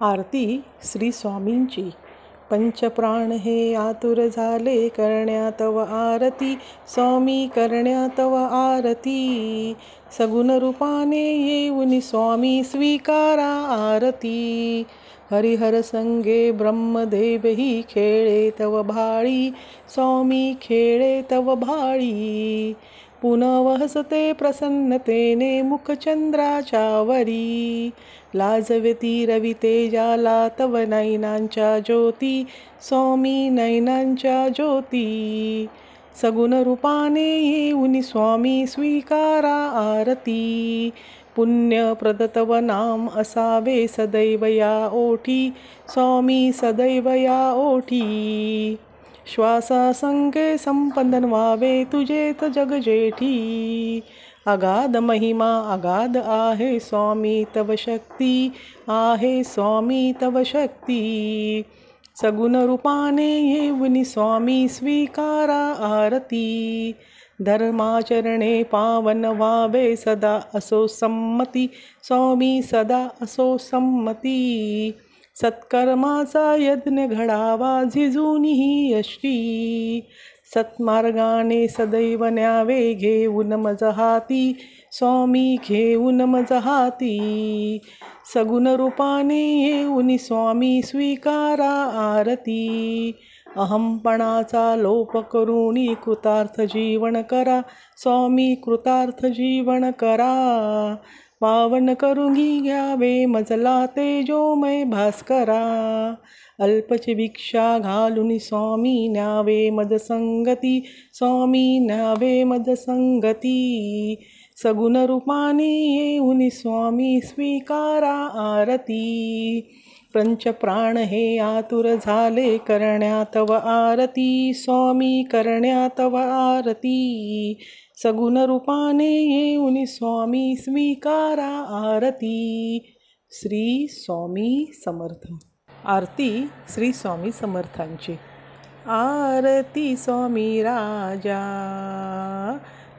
आरती श्री स्वामींची. पंचप्राण हे आतुर झाले करण्या तव आरती, स्वामी करण्या तव आरती. सगुण रूपाने येऊन स्वामी स्वीकारा आरती. हरिहर संगे ब्रह्मदेवही खेळे तव भाळी, स्वामी खेळे तव भाळी. पुनव हसते प्रसन्नतेने मुखचंद्राच्या वरी. लाजवेती रवी तेजाला तव नयनांच्या ज्योती, स्वामी नयनांच्या ज्योती. सगुण रूपाने येऊन स्वामी स्वीकारा आरती. पुण्यप्रद तव नाम असावे सदैव या ओठी, स्वामी सदैव या ओठी. श्वासासंगे संपन्न व्हावे तुझेच जग जेठी. अगाध महिमा अगाध आहे स्वामी तव शक्ती, आहे स्वामी तव शक्ती. सगुण रूपाने येऊन स्वामी स्वीकारा आरती. धर्माचरणे पावन व्हावे सदा असो संमती, स्वामी सदा असो संमती. सत्कर्माचा यज्ञ घडावा झिजून ही यष्टी. सत्मार्गाने सदैव न्यावे घेऊन मज हाती, स्वामी घेऊन मज हाती. सगुण रूपाने येऊन स्वामी स्वीकारा आरती. अहंपणाचा लोप करुणी कृतार्थ जीवन करा, स्वामी कृतार्थ जीवन करा. पावन करुंगी घ्यावे मजला तेजोमय भास्करा. अल्पची भिक्षा घालून स्वामी न्यावे मज संगती, स्वामी न्यावे मज संगती. सगुण रूपाने येऊन स्वामी स्वीकारा आरती. पंचप्राण हे आतुर झाले करण्या तव आरती, स्वामी करण्या तव आरती. सगुण रूपाने येऊन स्वामी स्वीकारा आरती. श्री स्वामी समर्थ. आरती श्री स्वामी समर्थांची. आरती स्वामी राजा,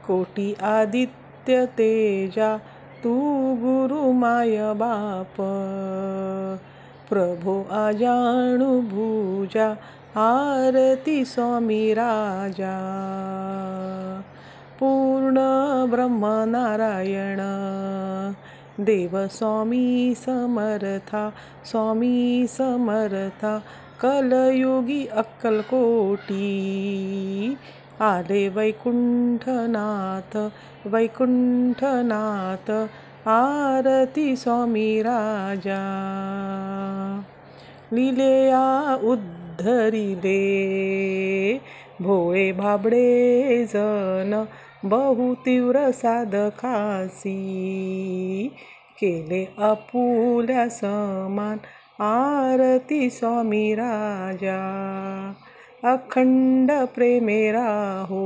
कोटी आदित्य तेजा, तू गुरु माय बाप. प्रभो अजाणु भुजा, आरती स्वामी राजा. पूर्ण ब्रह्म नारायण, देव स्वामी समर्था, स्वामी समर्था. कलयुगी अक्कलकोटी, आले वैकुंठनाथ, वैकुंठनाथ. आरती स्वामी राजा. लीलेया उद्धरिले भोळे भाबडे जन, बहु तीव्र साधकासी. केले आपुल्या समान, आरती स्वामी राजा. अखंड प्रेमे राहो,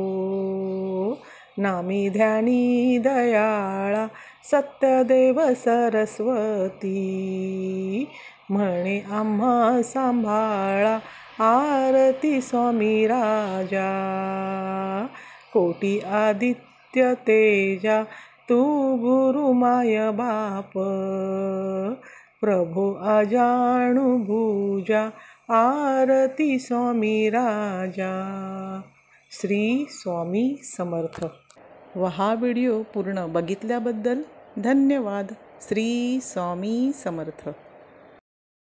नामी ध्यानी दयाळा. सत्यदेव सरस्वती, म्हणे आम्हा सांभाळा. आरती स्वामी राजा. कोटी आदित्य तेजा, तू गुरु माय बाप. प्रभो अजाणु भुजा, आरती स्वामी राजा. श्री स्वामी समर्थ. व हा व्हिडिओ पूर्ण बघितल्याबद्दल धन्यवाद. श्री स्वामी समर्थ.